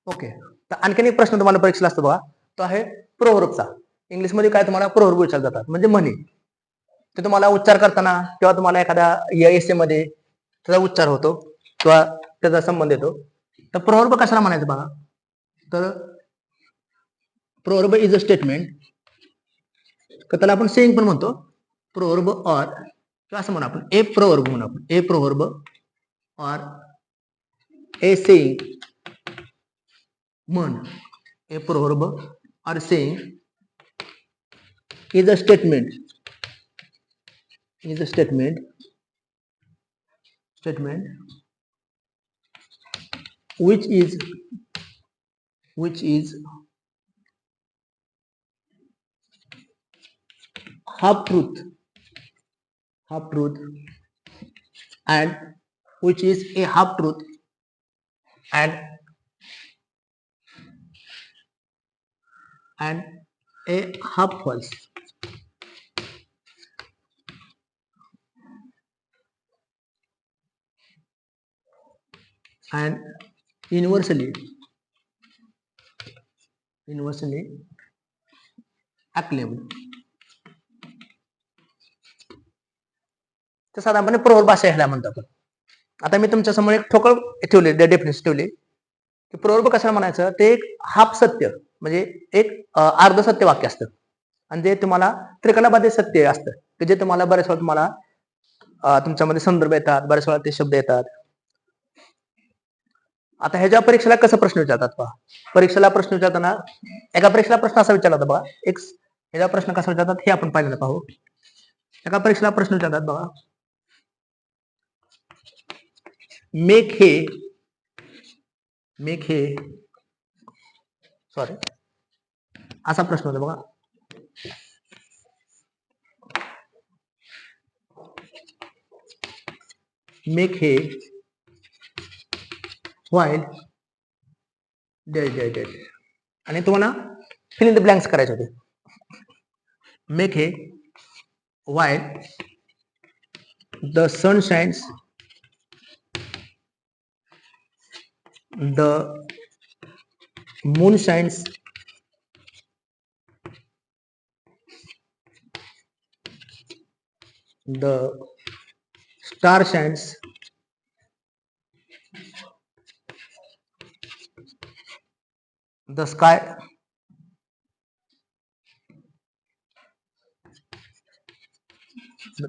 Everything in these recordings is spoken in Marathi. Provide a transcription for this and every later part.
ओके. तर आणखीन एक प्रश्न तुम्हाला परीक्षेला असतो बघा, तो आहे प्रोव्हर्बचा. इंग्लिशमध्ये काय तुम्हाला प्रोव्हर्ब विचारले जातात म्हणजे म्हणी. ते तुम्हाला उच्चार करताना किंवा तुम्हाला एखाद्या एसे मध्ये त्याचा उच्चार होतो किंवा त्याचा संबंध येतो. तर प्रोव्हर्ब कशाला म्हणायचं बघा, तर प्रोव्हर्ब इज अ स्टेटमेंट, तर त्याला आपण सेइंग पण म्हणतो. प्रोव्हर्ब ऑर किंवा असं म्हणू आपण ए प्रोव्हर्ब म्हणू आपण a proverb or a saying म्हण. A proverb or saying is a statement which is half truth and which is a half truth and a half false. And universally acclaimed. तर साधारणपणे प्रोव्हर्ब भाषा ह्याला म्हणतो आपण. आता मी तुमच्या समोर एक ठोकळ ठेवले, डेफिनेशन ठेवली की प्रोव्हर्ब कशाला म्हणायचं, ते एक हाफ सत्य म्हणजे एक अर्ध सत्य वाक्य असतं आणि जे तुम्हाला त्रिकलाबाधित सत्य असतं की जे तुम्हाला बऱ्याच वेळा तुम्हाला तुमच्यामध्ये संदर्भ येतात, बऱ्याच वेळा ते शब्द येतात. आता ह्याच्या परीक्षेला कसं प्रश्न विचारतात पहा. परीक्षेला प्रश्न विचारताना एका परीक्षेला प्रश्न असा विचारला होता बघा, एक ह्याचा प्रश्न कसा विचारतात हे आपण पाहिलं पाहू. एका परीक्षेला प्रश्न विचारतात बघा, मेक हे सॉरी असा प्रश्न होता बघा. मेक हे while आणि तुम्हाला फिल इन द ब्लँक्स करायचे होते. मेक हे while the sun shines, the moon shines, the star shines, the sky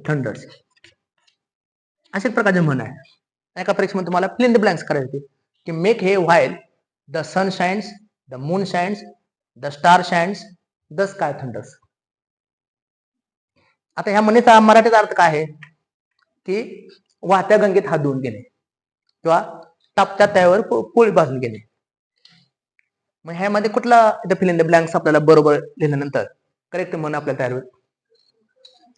thunders. अशा प्रकारचे म्हण आहे. एका परीक्षेमध्ये तुम्हाला फिल इन द ब्लँक्स करायचे की make hay while the sun shines, the moon shines, the star shines, the sky thunders. आता ह्या म्हणीचा मराठीचा अर्थ काय आहे की वाहत्या गंगेत हात धुवून घेणे किंवा तापत्या तव्यावर पोळी भाजून घेणे. मग ह्यामध्ये कुठला फिल इन द ब्लँक्स आपल्याला बरोबर लिहिल्यानंतर करेक्ट म्हण आपल्याला तयार होईल.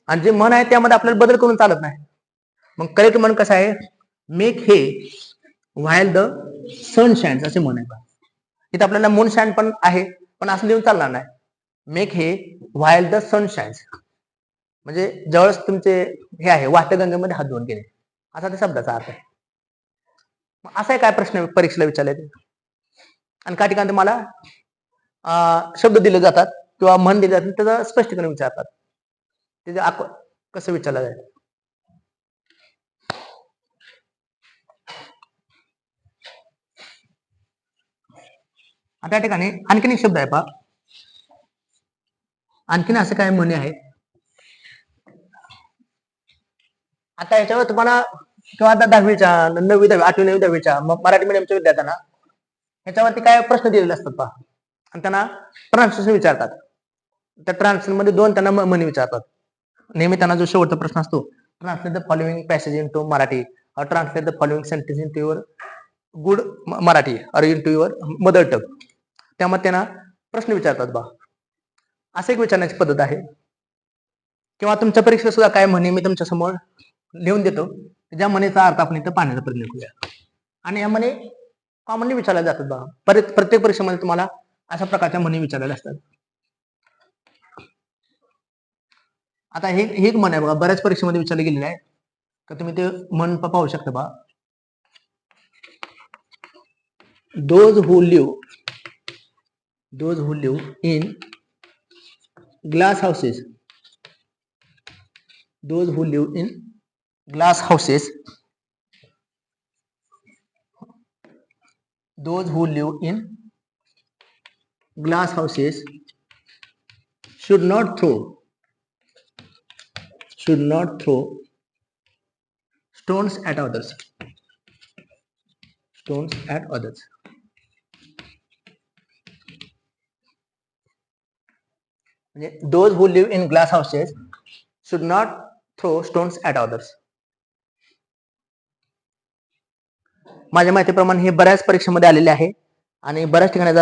आणि जे म्हण आहे त्यामध्ये आपल्याला बदल करून चालत नाही. मग करेक्ट म्हण कसं आहे, make hay while the sun shines असे म्हण आहे. इथे आपल्याला मून शाइन पण आहे पण असं लिहून चालणार नाही. Make hay while the sun shines म्हणजे जवळच तुमचे हे आहे वाहत्या गंगेमध्ये हात धुवून गेले असा त्या शब्दाचा अर्थ आहे. असा काय प्रश्न परीक्षेला विचारले आणि काही ठिकाणी तुम्हाला शब्द दिले जातात किंवा म्हण दिले जातात त्याचं स्पष्टीकरण विचारतात. ते कसं विचारलं जाईल. आता या ठिकाणी आणखीन एक शब्द आहे पहा. आणखीन असे काय म्हणे आहेत. आता याच्यावर तुम्हाला किंवा आता 10वीच्या 9वी 10वी 8वी 9वी 10वीच्या मराठी मीडियमच्या विद्यार्थ्यांना ह्याच्यावरती काय प्रश्न दिलेले असतात पहा आणि त्यांना ट्रान्सलेशन विचारतात. त्या ट्रान्सलेशन मध्ये दोन त्यांना म्हणी विचारतात. नेहमी त्यांना जो शेवटचा प्रश्न असतो, translate the following passage into Marathi or translate the following sentence into your good Marathi or into your mother tongue. त्यामध्ये त्यांना प्रश्न विचारतात बा. असे एक विचारण्याची पद्धत आहे. किंवा तुमच्या परीक्षेत सुद्धा काय म्हणे मी तुमच्या समोर लिहून देतो, ज्या म्हणीचा अर्थ आपण इथं पाहण्याचा प्रयत्न करूया. आणि या म्हणी कॉमनली विचारल्या जातात बघा. प्रत्येक परीक्षेमध्ये तुम्हाला अशा प्रकारच्या म्हणी विचारलेल्या असतात. आता हे एक म्हण आहे बघा, बऱ्याच परीक्षेमध्ये विचारले गेलेले आहे का तुम्ही ते म्हण पाहू शकता बा. those who live in glass houses, those who live in glass houses, those who live in glass houses should not throw stones at others, stones at others. म्हणजे those who live in glass houses should not throw stones at others. माझ्या माहितीप्रमाणे हे बऱ्याच परीक्षेमध्ये आलेले आहे आणि बऱ्याच ठिकाणी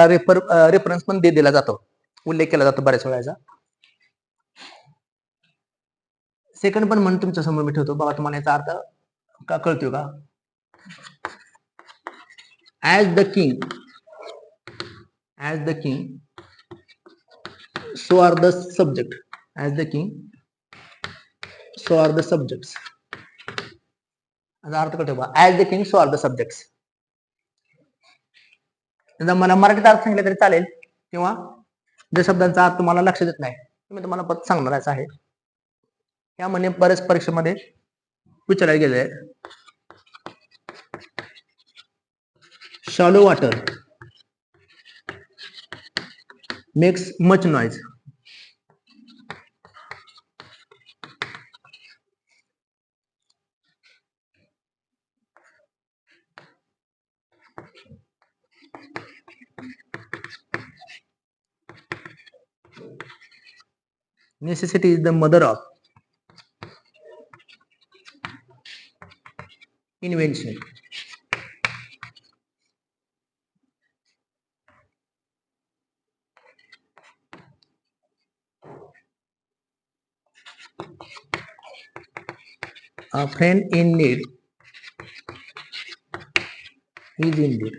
रेफरन्स पण दिला जातो, उल्लेख केला जातो बऱ्याच वेळाचा. सेकंड पण म्हणून तुमच्या समोर मी ठेवतो बघा, तुम्हाला याचा अर्थ का कळतोय का? As the king so are the subject, as the king so are the subjects. याचा अर्थ कळतोय बघा, as the king so are the subjects. मला मराठीत अर्थ सांगितलं तरी चालेल, किंवा ज्या शब्दांचा अर्थ तुम्हाला लक्षात येत नाही मी तुम्हाला परत सांगणारच आहे. यामध्ये बऱ्याच परीक्षेमध्ये विचारले गेले. shallow water makes much noise. Necessity is the mother of invention. A friend in need is indeed.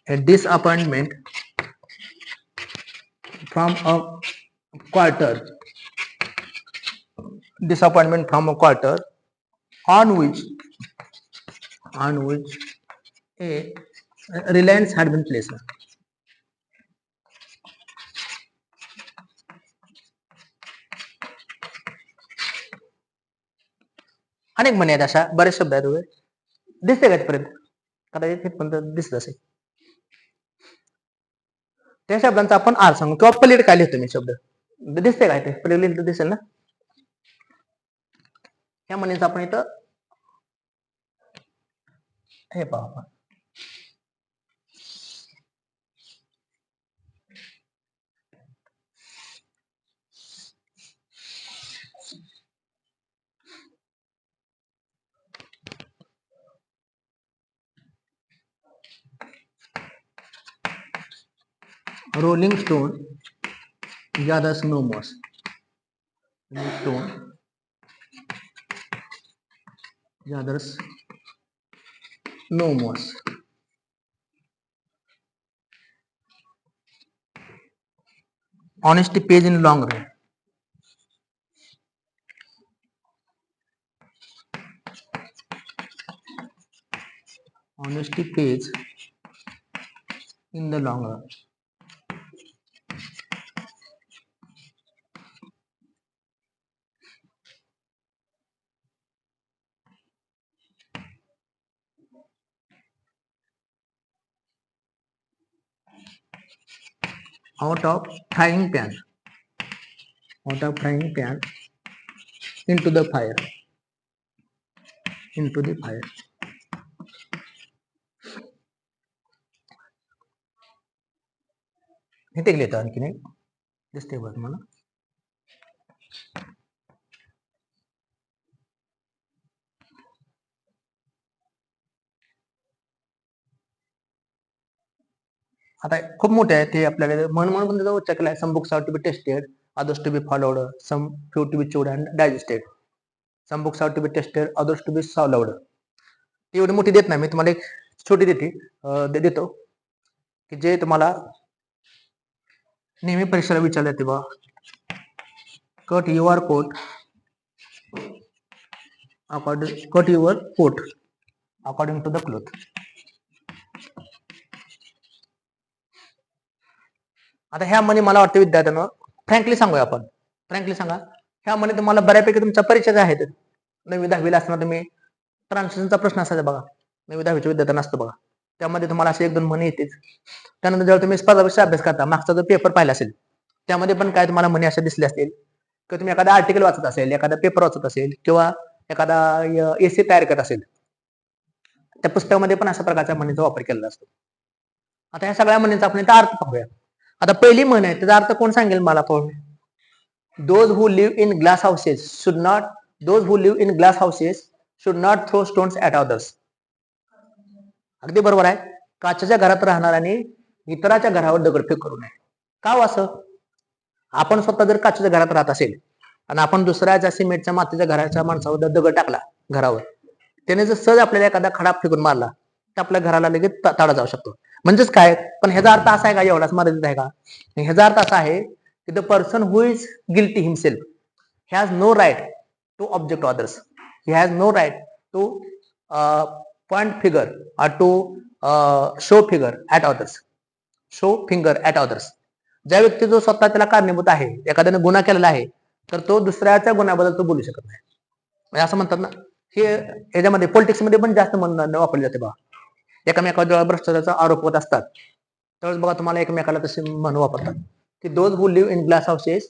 A disappointment from a quarter, on which a reliance had been placed. अनेक म्हणे आहेत, अशा बरेच शब्द आहेत वगैरे. दिसते का इथपर्यंत? कदाचित इथपर्यंत दिसत असेल. त्या शब्दांचा आपण अर्थ सांगू, किंवा पलीड काय लिहितो मी शब्द दिसते काय, ते पलीड लिहिलं दिसेल ना. ह्या म्हणण्याचं आपण इथं हे पाहू आपण. Rolling stone gathers no moss. Rolling stone gathers no moss. Honesty pays in long run. Honesty pays in the long run. Out of frying pan into the fire. हे ते लिहितो आणखी नाही दिसते बघ मला. आता खूप मोठे आहे ते, आपल्याकडे म्हणून पण त्याचा उच्चार केला आहे. Some books are to be tasted, others to be followed, some few to be chewed and digested. Some books are to be tasted, others to be solved. ती एवढी मोठी देत नाही मी तुम्हाला, एक छोटी देतो. की जे तुम्हाला नेहमी परीक्षेला विचारले जाते बा, cut your coat according to the cloth. आता ह्या म्हणी मला वाटतं विद्यार्थ्यांना फ्रँकली सांगूया आपण. फ्रँकली सांगा, ह्या म्हणी तुम्हाला बऱ्यापैकी तुमच्या परीक्षेच्या आहेत. 9वी 10वीला असताना तुम्ही ट्रान्सलेशनचा प्रश्न असायचा बघा, 9वी 10वीच्या विद्यार्थ्यांना असतो बघा. त्यामध्ये तुम्हाला असे 1-2 म्हणी येतेच. त्यानंतर जेव्हा तुम्ही स्पर्धा परीक्षा अभ्यास करता, मागचा जो पेपर पाहिला असेल त्यामध्ये पण काय तुम्हाला म्हणी अशा दिसल्या असतील की तुम्ही एखादा आर्टिकल वाचत असेल, एखादा पेपर वाचत असेल किंवा एखादा एसे तयार करत असेल, त्या पुस्तकामध्ये पण अशा प्रकारच्या म्हणीचा वापर केलेला असतो. आता ह्या सगळ्या म्हणींचा आपण इथं अर्थ पाहूया. आता पहिली म्हण आहे, त्याचा अर्थ कोण सांगेल मला पाहून. Those who live in glass houses should not throw stones at others. अगदी बरोबर आहे. काचेच्या घरात राहणाऱ्यांनी इतराच्या घरावर दगडफेक करू नये. का असं? आपण स्वतः जर काचेच्या घरात राहत असेल आणि आपण दुसऱ्याच्या सिमेंटच्या मातीच्या घराच्या माणसावर दगड टाकला घरावर, त्याने जर सहज आपल्याला एखादा खडा फेकून मारला तर आपल्या घराला लगेच ताडा जाऊ शकतो. म्हणजेच काय, पण ह्याचा अर्थ असा आहे का एवढाच मर्यादित आहे का? ह्याचा अर्थ असा आहे की the person who is guilty himself has no right to object others. He has no right to point figure or to show finger at others. ज्या व्यक्ती जो स्वतः त्याला कारणीभूत आहे, एखाद्याने गुन्हा केलेला आहे, तर तो दुसऱ्याच्या गुन्ह्याबद्दल तो बोलू शकत नाही. म्हणजे असं म्हणतात ना, हे याच्यामध्ये पॉलिटिक्स मध्ये पण जास्त म्हणून वापरले जाते बघा. एकमेकावर भ्रष्टाचाराचा आरोप होत असतात त्यावेळेस बघा तुम्हाला एकमेकाला तसे म्हणून वापरतात की those who live in glass houses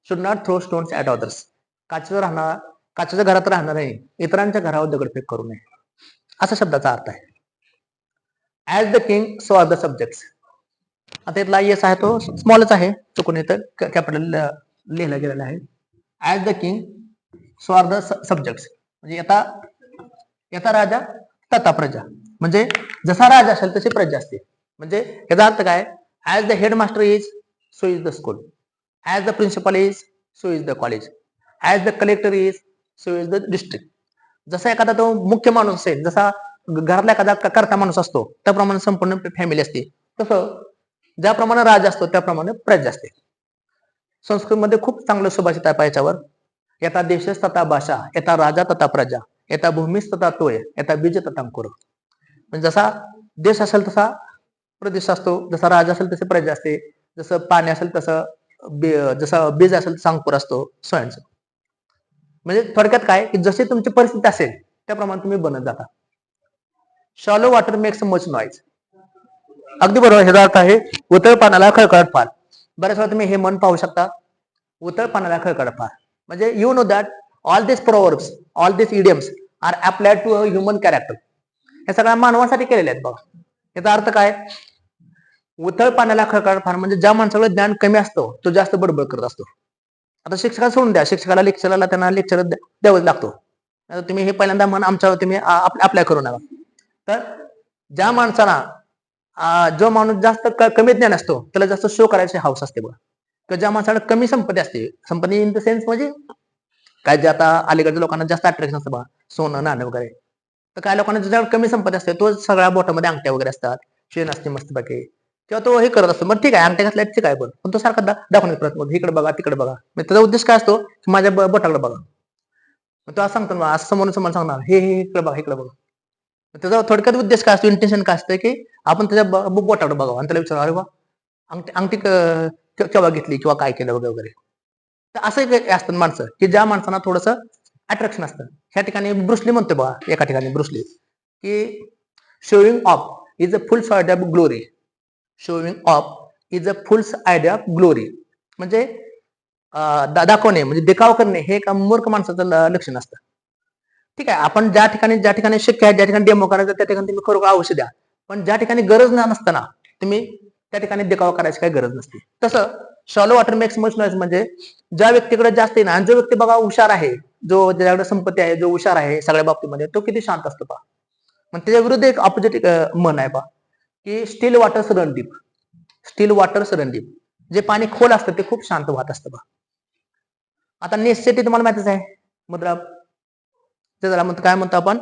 should not throw stones at others. काचेच्या घरात राहणार आहे, इतरांच्या घरावर दगडफेक करू नये, असा शब्दाचा अर्थ आहे. As the king so are the subjects. आता इथला येस आहे तो स्मॉलच आहे, चुकून इथं कॅपिटल लिहिला गेलेला आहे. As the king so are the subjects म्हणजे यथा राजा तथा प्रजा. म्हणजे जसा राजा असेल तशी प्रजा असते. म्हणजे याचा अर्थ काय, as the headmaster is so is the school, as the principal is so is the college, as the collector is so is the district. जसा एखादा तो मुख्य माणूस असेल, जसा घरातला एखादा करता माणूस असतो त्याप्रमाणे संपूर्ण फॅमिली असते, तसं ज्याप्रमाणे राजा असतो त्याप्रमाणे प्रजा असते. संस्कृतमध्ये खूप चांगलं सुभाषित आहे याच्यावर. यथा देशस तथा भाषा, यथा राजा तथा प्रजा, यथा भूमीस तथा तोय, यथा बीज तथा अंकुर. म्हणजे जसा देश असेल तसा प्रदेश असतो, जसा राजा असेल तसे प्रजा असते, जसं पाणी असेल तसं जसं बीज असेल तसा अंकुर असतो, स्वयंच. म्हणजे थोडक्यात काय की जशी तुमची परिस्थिती असेल त्याप्रमाणे तुम्ही बनत जाता. Shallow water makes much noise. अगदी बरोबर. ह्याचा अर्थ आहे उतळ पाण्याला खळखळाट फार. बऱ्याच वेळा तुम्ही हे मन पाहू शकता, उतळ पाण्याला खळखळाट फार. म्हणजे you know that all this proverbs, all this idioms are applied to a human character. हे सगळ्या मानवासाठी केलेले आहेत बघा. याचा अर्थ काय, उतळ पाण्याला खळखळाट फार म्हणजे ज्या माणसाकडे ज्ञान कमी असतो तो जास्त बडबड करत असतो. आता शिक्षकाला सोडून द्या, शिक्षकाला लेक्चरला त्यांना लेक्चर द्यावंच लागतो. तुम्ही हे पहिल्यांदा मन आमच्यावर तुम्ही अप्लाय करू नका. तर ज्या माणसाला जो माणूस जास्त कमी ज्ञान असतो त्याला जास्त शो करायची हौस असते बघा. तर ज्या माणसाला कमी संपत्ती असते, संपत्ती इन द सेन्स म्हणजे काय, जे आता अलीकडच्या लोकांना जास्त अट्रॅक्शन असतं बघा, सोनं नाणं वगैरे, तर काय लोकांना ज्याच्यावर कमी संपत्ती असते तो सगळ्या बोटामध्ये अंगठ्या वगैरे असतात, चेन असते मस्तपैकी, किंवा तो हे करत असतो. मग ठीक आहे, अंगठ्या घातल्या ठीक आहे, पण तो सारखा दाखवण्याचा प्रयत्न करतो, इकडे बघा तिकडे बघा. त्याचा उद्देश काय असतो, माझ्या बोटाकडे बघा. तो असं सांगतो ना, असं समोर सांगणार हे इकडे बघा इकडे बघा. त्याचा थोडक्यात उद्देश काय असतो, इंटेन्शन काय असतं की आपण त्याच्या बोटाकडे बघावं आणि त्याला विचारू, अरे वा अंगठी केव्हा घेतली किंवा काय केलं वगैरे वगैरे. तर असं असतं माणसं की ज्या माणसांना थोडंसं अट्रॅक्शन असतं. ह्या ठिकाणी ब्रुसली म्हणतो बघा, एका ठिकाणी ब्रुसली की showing off is a fool's idea of glory. Showing off is a fool's idea of glory म्हणजे दाखवणे म्हणजे देखाव करणे हे एका मूर्ख माणसाचं लक्षण असतं. ठीक आहे, आपण ज्या ठिकाणी शक्य आहे, ज्या ठिकाणी डेमो करायचं त्या ठिकाणी तुम्ही खरोखर अवश्य द्या. पण ज्या ठिकाणी गरज नसताना तुम्ही त्या ठिकाणी देखावा करायची काही गरज नसते. तसं shallow water makes much noise म्हणजे ज्या व्यक्तीकडे जास्त आहे ना, आणि जो व्यक्ती बघा हुशार आहे, जो ज्याच्याकडे संपत्ती आहे, जो हुशार आहे सगळ्या बाबतीमध्ये, तो किती शांत असतो पहा. मग त्याच्या विरुद्ध एक ऑपोजिट मन आहे पहा की steel waters run deep. Steel waters run deep, जे पाणी खोल असतं ते खूप शांत वाहत असतं पहा. आता नेसेसिटी तुम्हाला माहितीच आहे, मुद्रा त्याला काय म्हणतो आपण,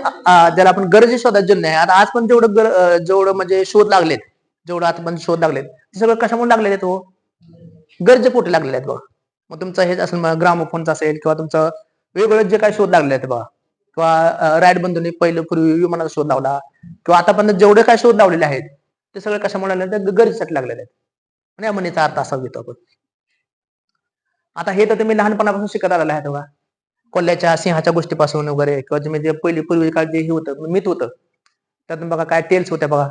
ज्याला आपण गरजे शोधायचे जन्य आहे. आता आज पण जेवढं म्हणजे शोध लागलेत, जेवढं आता पण शोध लागलेत, ते सगळं कशामुळे लागलेले आहेत हो? गरजेपोटी लागलेले आहेत बघा. मग तुमचं हे असेल ग्रामोफोनचं असेल किंवा तुमचं वेगवेगळे जे काही शोध लागले आहेत बघा, किंवा राईट बंधूंनी पहिलं पूर्वी विमानाचा शोध लावला, किंवा आतापर्यंत जेवढे काय शोध लावलेले आहेत ते सगळे कशामुळे लागले आहेत? गरजेसाठी लागलेले आहेत. आणि या म्हणीचा अर्थ असा घेतो आपण. आता हे तर तुम्ही लहानपणापासून शिकत आलेला आहे बघा, कोल्ह्याच्या सिंहाच्या गोष्टीपासून वगैरे, किंवा तुम्ही जे पूर्वी काळ जे हे होतं मिथ होतं, त्यातून बघा काय टेल्स होत्या बघा,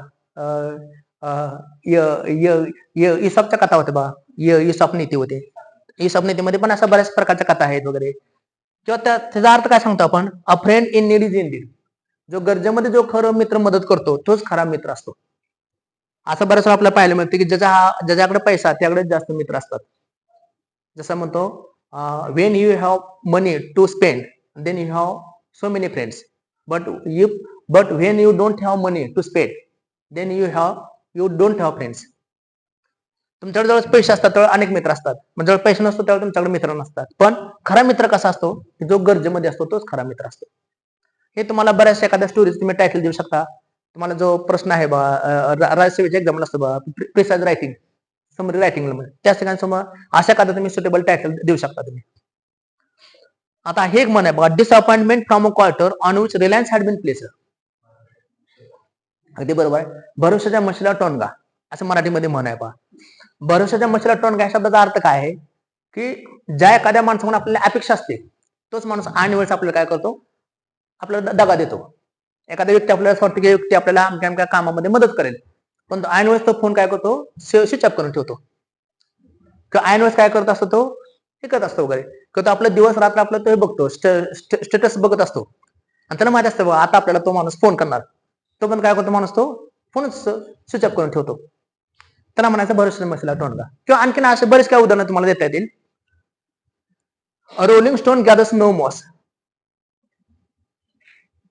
इसॉपच्या कथा होत्या बघा, इसॉप नीती होते. इसॉप नीतीमध्ये पण अशा बऱ्याच प्रकारच्या कथा आहेत वगैरे. किंवा त्याचा अर्थ काय सांगतो आपण? अ friend in need is Indeed. जो गरजेमध्ये जो खरं मित्र मदत करतो तोच खरा मित्र असतो. असं बऱ्याच वेळा आपल्याला पाहायला मिळतं की ज्याच्याकडे पैसा त्याकडे जास्त मित्र असतात. जसं म्हणतो, when you have money to spend then you have so many friends, but when you don't have money to spend then you don't have friends. तुमच्याकडे जवळ पैसे असतात तेव्हा अनेक मित्र असतात, म्हणजे जेव्हा पैसे नसतो तेव्हा तुमच्याकडे मित्र नसतात. पण खरा मित्र कसा असतो? जो गरजेमध्ये असतो तोच खरा मित्र असतो. हे तुम्हाला बऱ्याचशा एखाद्या स्टोरीज तुम्ही टायटल देऊ शकता. तुम्हाला जो प्रश्न आहे बा, राज्यसेवेच्या एक्झामला असतो बा, प्रिसाइज रायटिंग, समरी रायटिंग, त्या ठिकाणी समोर अशा एखादा तुम्ही सुटेबल टायटल देऊ शकता तुम्ही. आता हे एक म्हण आहे बघा, disappointment from a quarter on which reliance had been placed. अगदी बरोबर आहे. भरोशाच्या म्हशीला टोनगा, असं मराठीमध्ये म्हण आहे पहा. भरोशाच्या म्हशीला टोनगा या शब्दाचा अर्थ काय आहे? की ज्या एखाद्या माणसाकडून आपल्याला अपेक्षा असते तोच माणूस ऐन वेळेस आपल्याला काय करतो? आपल्याला दगा देतो. एखादा व्यक्ती आपल्याला असं वाटतं की व्यक्ती आपल्याला अमक्या अमक्या कामामध्ये मदत करेल, पण ऐन वेळेस तो फोन काय करतो? स्विच ऑफ करून ठेवतो. किंवा ऐन वेळेस काय करत असतो? तो हे करत असतो वगैरे, किंवा तो आपला दिवस रात्र आपला तो बघतो, स्टेटस बघत असतो, आणि त्याला माहिती असतं आता आपल्याला तो माणूस फोन करणार, तो पण काय करतो माणूस? तो फोनच स्विच ऑफ करून ठेवतो. त्याला म्हणायचं भरोसा मशीला टोनगा. किंवा आणखीन असे बरेच काय उदाहरणं तुम्हाला देता येतील. Rolling stone gathers no moss.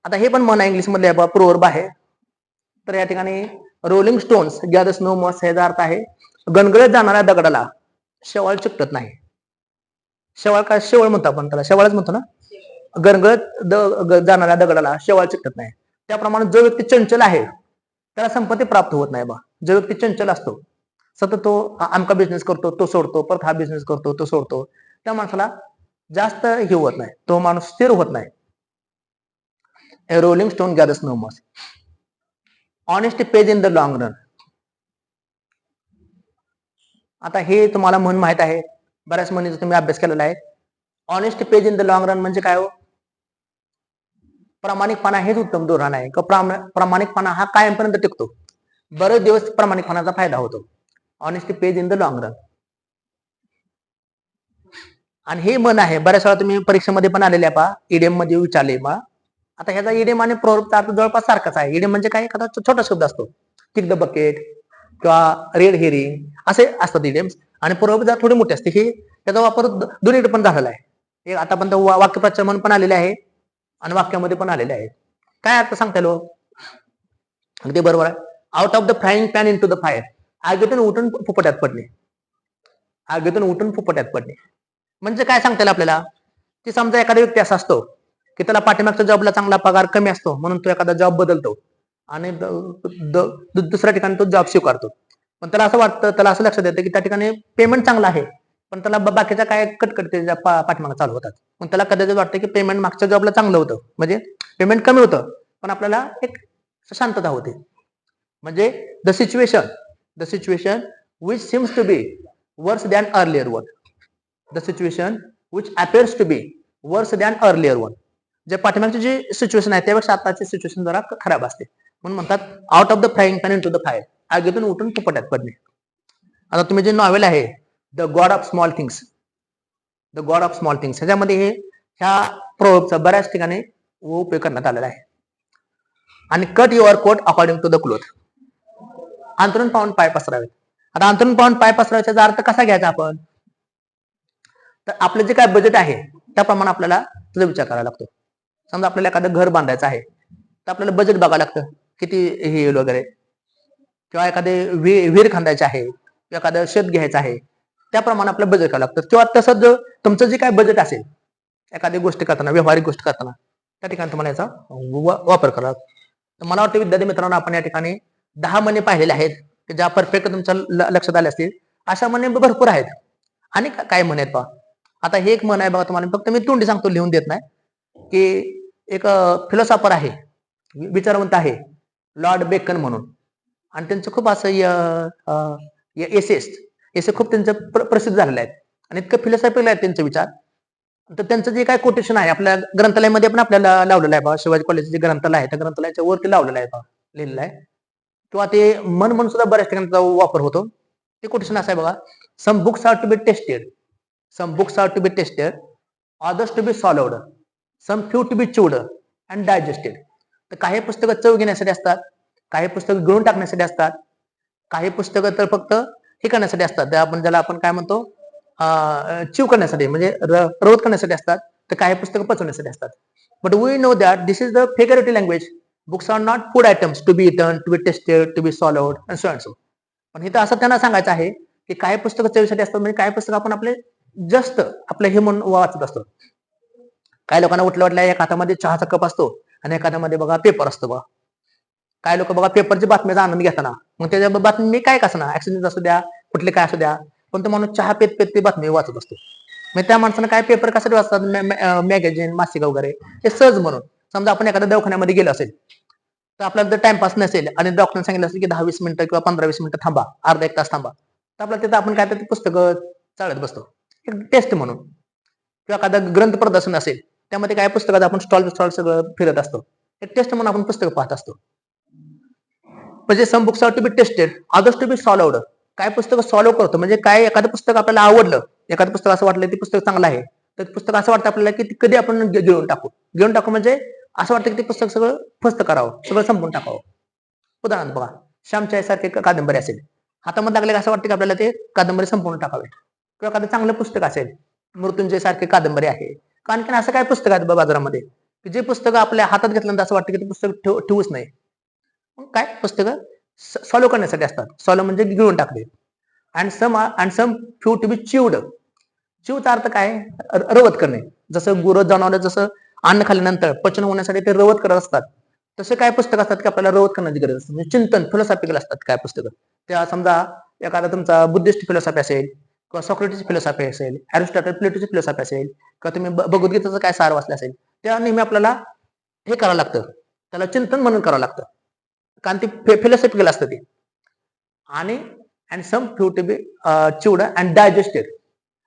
आता हे पण म्हण इंग्लिश मधले प्रोवर्ब आहे. तर या ठिकाणी रोलिंग स्टोन्स गॅदर्स नो मॉस याचा अर्थ आहे गणगळत जाणाऱ्या दगडाला शेवाळ चिकटत नाही. शेवाळ काय? शेवळ म्हणतो आपण त्याला, शेवाळच म्हणतो ना. गणगळत जाणाऱ्या दगडाला शेवाळ चिकटत नाही. त्याप्रमाणे जो व्यक्ती चंचल आहे त्याला संपत्ती प्राप्त होत नाही बा. जो व्यक्ती चंचल असतो, सतत तो आमका बिझनेस करतो, तो सोडतो, परत हा बिझनेस करतो, तो सोडतो, त्या माणसाला जास्त हे होत नाही, तो माणूस स्थिर होत नाही. A rolling stone gathers no moss. Honesty pays in the long run. आता हे तुम्हाला म्हण माहित आहे, बऱ्याच म्हणीचा तुम्ही अभ्यास केलेला आहे. Honesty page in the long run म्हणजे काय हो? प्रामाणिकपणा हेच उत्तम धोरण आहे. प्रामाणिकपणा हा कायमपर्यंत टिकतो. बरेच दिवस प्रामाणिकपणाचा फायदा होतो. Honesty page in the long run. आणि हे मन आहे बऱ्याच वेळा तुम्ही परीक्षेमध्ये पण आलेले आहे पहा, ईडीएम मध्ये विचारले पहा. आता ह्याचा ईडीएम आणि प्रोवर्बचा अर्थ जवळपास सारखाच आहे. ईडीएम म्हणजे काय? एखादा छोटा शब्द असतो, किक द बकेट किंवा रेड हेरिंग असे असतात ईडीएम्स. आणि प्रोवर्ब जरा थोडी मोठी असते. हे त्याचा वापर दोन्हीकडे पण झालेला आहे. आता पण वाक्यप्रचार म्हणून पण आलेले आहे आणि वाक्यामध्ये पण आलेले आहे. काय अर्थ सांगता येईल? अगदी बरोबर आहे. Out of the frying pan into the fire. आगीतून उठून फुफट्यात पडणे. आगीतून उठून फुफट्यात पडणे म्हणजे काय सांगता येईल आपल्याला? की समजा एखादा व्यक्ती असा असतो की त्याला पाठीमागच्या जॉबला चांगला पगार कमी असतो, म्हणून तो एखादा जॉब बदलतो आणि दुसऱ्या ठिकाणी तो जॉब स्वीकारतो. पण त्याला असं वाटतं, त्याला असं लक्षात येतं की त्या ठिकाणी पेमेंट चांगला आहे, पण त्याला बाकीच्या काय कटकट त्याच्या पाठीमागे चालू होतात. पण त्याला कदाचित वाटतं की पेमेंट मागच्या जॉबला चांगलं होतं, म्हणजे पेमेंट कमी होतं, पण आपल्याला एक शांतता होते. म्हणजे the situation which seems to be worse than earlier one. The situation which appears to be worse than earlier one. जे पाठीमागची जी सिच्युएशन आहे त्यापेक्षा आताची सिच्युएशन जरा खराब असते, म्हणून म्हणतात out of the frying pan into the fire. आगीतून उठून फुफट्यात पडणे. आता तुम्ही जे नॉवेल आहे the God of small things, ह्याच्यामध्ये हे ह्या प्रोवर्बचा बऱ्याच ठिकाणी उपयोग करण्यात आलेला आहे. आणि cut your coat according to the cloth. अंतरून पाहून पाय पसरावे. आता अंतरून पाहून पाय पसराव्याचा अर्थ कसा घ्यायचा आपण? तर आपलं जे काय बजेट आहे त्याप्रमाणे आपल्याला त्याचा विचार करावा लागतो. समजा आपल्याला एखादं घर बांधायचं आहे तर आपल्याला बजेट बघावं लागतं किती हे येईल वगैरे, किंवा एखादे विहीर खांदायचे आहे किंवा एखादं शेत घ्यायचं आहे, त्याप्रमाणे आपलं बजेट करावं लागतं. किंवा तसंच तुमचं जे काय बजेट असेल एखादी गोष्ट करताना, व्यवहारिक गोष्ट करताना, त्या ठिकाणी तुम्हाला याचा वापर करा. तर मला वाटतं विद्यार्थी मित्रांनो, आपण या ठिकाणी 10 म्हणी पाहिलेले आहेत की ज्या परफेक्ट तुमच्या लक्षात आल्या असतील. अशा म्हणी भरपूर आहेत आणि काय म्हण आहेत पहा. आता हे एक म्हण आहे बघा, तुम्हाला फक्त मी तोंडी सांगतो, लिहून देत नाही. की एक फिलॉसॉफर आहे, विचारवंत आहे, लॉर्ड बेकन म्हणून, आणि त्यांचं खूप असं एसे खूप त्यांचं प्रसिद्ध झालेलं आहेत आणि इतकं फिलॉसॉफिकल आहेत त्यांचे विचार. तर त्यांचं जे काय कोटेशन आहे आपल्या ग्रंथालयामध्ये पण आपल्याला लावलेलं आहे बघा. शिवाजी कॉलेजचे जे ग्रंथालय आहे त्या ग्रंथालयाच्या वरती लावलेलं आहे बघा, लिहिलेलं आहे. किंवा ते मन म्हणून सुद्धा बऱ्याच ठिकाणी त्याचा वापर होतो. ते कोटेशन असं आहे बघा, some books are to be tasted, some books are to be tasted, others to be solved, some few to be chewed and digested. तर काही पुस्तकं चव घेण्यासाठी असतात, काही पुस्तकं गिळून टाकण्यासाठी असतात, काही पुस्तकं तर फक्त हे करण्यासाठी असतात, ज्याला आपण काय म्हणतो, चिव करण्यासाठी म्हणजे रवत करण्यासाठी असतात. तर काही पुस्तकं पचवण्यासाठी असतात. But we know that this is the figurative language. Books are not food items to be eaten, to be tasted, to be solved and so and so. पण इथं असं त्यांना सांगायचं आहे की काही पुस्तकं चवीसाठी असतात, म्हणजे काही पुस्तकं आपण आपले जस्ट आपलं हे म्हणून वाचत असतो. काही लोकांना उठल्या उठल्या एक हातामध्ये चहाचा कप असतो आणि एका हातामध्ये बघा पेपर असतो बघा. काही लोक बघा पेपरची बातमीचा आनंद घेताना, मग त्याच्या बातमी मी काय कसं ना, ऍक्सिडेंट असू द्या, कुठले काय असू द्या, पण तो माणूस चहा पेत पेत ती बातमी वाचत असतो. मग त्या माणसानं काय पेपर कशासाठी वाचतात, मॅगझिन, मासिक वगैरे, हे सहज म्हणून. समजा आपण एखाद्या दवाखान्यामध्ये गेलो असेल, तर आपल्याला जर टाइमपास नसेल आणि डॉक्टरने सांगितलं असेल की 10-20 मिनिटं किंवा 15-20 मिनिटं थांबा, अर्धा एक तास थांबा, तर आपल्याला तिथं आपण काय तर पुस्तकं चालत बसतो एक टेस्ट म्हणून. किंवा एखादा ग्रंथ प्रदर्शन असेल, त्यामध्ये काय पुस्तकात आपण स्टॉल सगळं फिरत असतो, एक टेस्ट म्हणून आपण पुस्तकं पाहत असतो. म्हणजे some books are to be tasted, others to be solved. काय पुस्तक सॉल्व्ह करतो, म्हणजे काय एखादं पुस्तक आपल्याला आवडलं, एखादं पुस्तक असं वाटलं ते पुस्तक चांगलं आहे, तर पुस्तक असं वाटतं आपल्याला की कधी आपण घेऊन टाकू म्हणजे असं वाटतं की ते पुस्तक सगळं फस्त करावं, सगळं संपवून टाकावं. उदाहरण बघा, श्यामच्या सारखे कादंबरी असेल, हातामध्ये लागले असं वाटतं की आपल्याला ते कादंबरी संपवून टाकावे. किंवा एखादं चांगलं पुस्तक असेल, मृत्युंजय सारखे कादंबरी आहे, आणखीन असं काय पुस्तक आहेत बाजारामध्ये की जे पुस्तक आपल्या हातात घेतल्यानंतर असं वाटतं की ते पुस्तक ठेवूच नाही. काय पुस्तकं सॉल्व्ह करण्यासाठी असतात, सॉल्व्ह म्हणजे गिळून टाकले. And some few to be चिवड. चिवचा अर्थ काय, रवत करणे. जसं गुरं जनावर जसं अन्न खाल्ल्यानंतर पचन होण्यासाठी ते रवत करत असतात, तसे काय पुस्तक असतात की आपल्याला रवत करण्याची गरज असते. म्हणजे चिंतन, फिलॉसॉफिकल असतात काय पुस्तकं. त्या समजा एखादा तुमचा बुद्धिस्ट फिलॉसॉफी असेल, किंवा सॉक्रेटिस फिलॉसॉफी असेल, अरिस्टॉटल प्लेटोची फिलॉसॉफी असेल, किंवा तुम्ही भगवद्गीतेचं काय सार वाचलं असेल, त्या नेहमी आपल्याला हे करावं लागतं, त्याला चिंतन म्हणून करावं लागतं, कारण ते फिलॉसॉफिकल असतं ते. आणि and some few to be chewed and digested.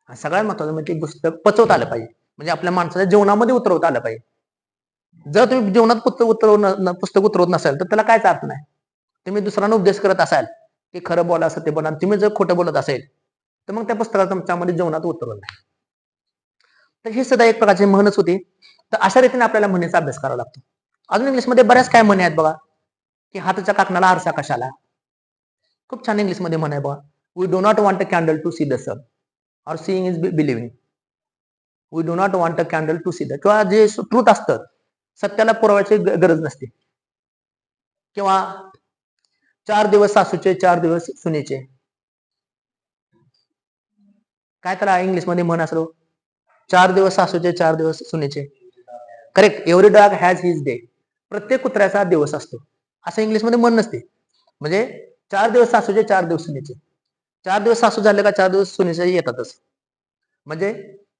सगळ्यात महत्वाचं म्हणजे पुस्तक पचवता आलं पाहिजे, म्हणजे आपल्या माणसाच्या जीवनामध्ये उतरवता आलं पाहिजे. जर तुम्ही जीवनात पुस्तक उतरवत नसाल तर त्याला कायच अर्थ नाही. तुम्ही दुसऱ्यांना उपदेश करत असाल की खरं बोला, सत्य बोला, तुम्ही जर खोटं बोलत असेल तर मग त्या पुस्तकाला तुमच्यामध्ये जीवनात उतरवत नाही. तर ही सुद्धा एक प्रकारची म्हणच होती. तर अशा रीतीने आपल्याला म्हणीचा अभ्यास करावा लागतो. अजून इंग्लिशमध्ये बऱ्याच काय म्हणी आहेत बघा, की हाताच्या काकणाला आरसा कशाला. खूप छान इंग्लिशमध्ये म्हण आहे बघा, we do not want a candle to see the sun, or seeing is believing. We do not want a candle to see the, किंवा जे ट्रूथ असतं, सत्याला पुरवायची गरज नसते. किंवा 4 दिवस सासूचे 4 दिवस सुनेचे. काय त्याला इंग्लिशमध्ये म्हण असलो, 4 दिवस सासूचे 4 दिवस सुनेचे. Correct, every dog has his day. प्रत्येक कुत्र्याचा दिवस असतो, असं इंग्लिशमध्ये म्हण नसते. म्हणजे 4 दिवस सासूचे 4 दिवस सुनेचे. 4 दिवस सासू झाले का 4 दिवस सुनेचे येतातच. म्हणजे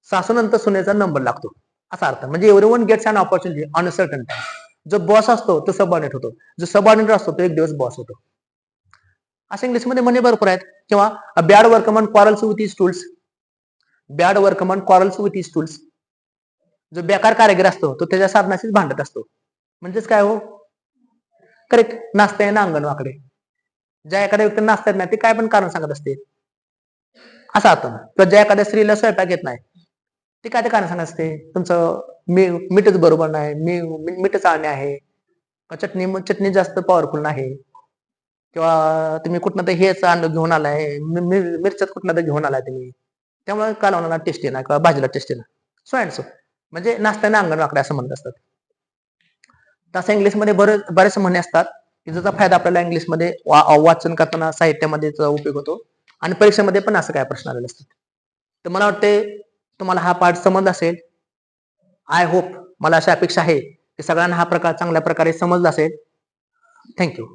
सासूनंतर सुनेचा नंबर लागतो असा अर्थ. म्हणजे everyone gets an opportunity on a certain time. जो बॉस असतो तो सबऑर्डिनेट होतो, जो सबऑर्डिनेट असतो तो एक दिवस बॉस होतो. असे इंग्लिशमध्ये म्हणे भरपूर आहेत. किंवा a bad workman quarrels with his tools, bad workman quarrels with his tools. जो बेकार कारागीर असतो तो त्याच्या साधनाशीच भांडत असतो. म्हणजेच काय हो, करेक्ट, नाचताय ना अंगण वाकडे. ज्या एखाद्या व्यक्ती नाचतात नाही ते काय पण कारण सांगत असते असा अर्थ. किंवा ज्या एखाद्या स्त्रीला स्वयंपाक येत नाही ते काय ते कारण सांगत असते, तुमचं मीठच बरोबर नाही, मीठच आणणे आहे, चटणी जास्त पॉवरफुल नाही, किंवा तुम्ही कुठनं तर हेच अन्न घेऊन आलाय, मिरच्यात कुठनं तर घेऊन आलाय तुम्ही, त्यामुळे कालवणाला टेस्टी ना, किंवा भाजीला टेस्टी ना, सो अँड सो. म्हणजे नाचताना अंगण वाकडे असं म्हणत असतात. तसं इंग्लिशमध्ये बरेच म्हणे असतात की ज्याचा फायदा आपल्याला इंग्लिशमध्ये वाचन करताना साहित्यामध्ये उपयोग होतो, आणि परीक्षेमध्ये पण असं काय प्रश्न आलेले असतात. तर मला वाटते तुम्हाला हा पाठ समजला असेल. आय होप, मला अशी अपेक्षा आहे सगळ्यांना हा प्रकार चांगल्या प्रकारे समजला असेल. थँक्यू.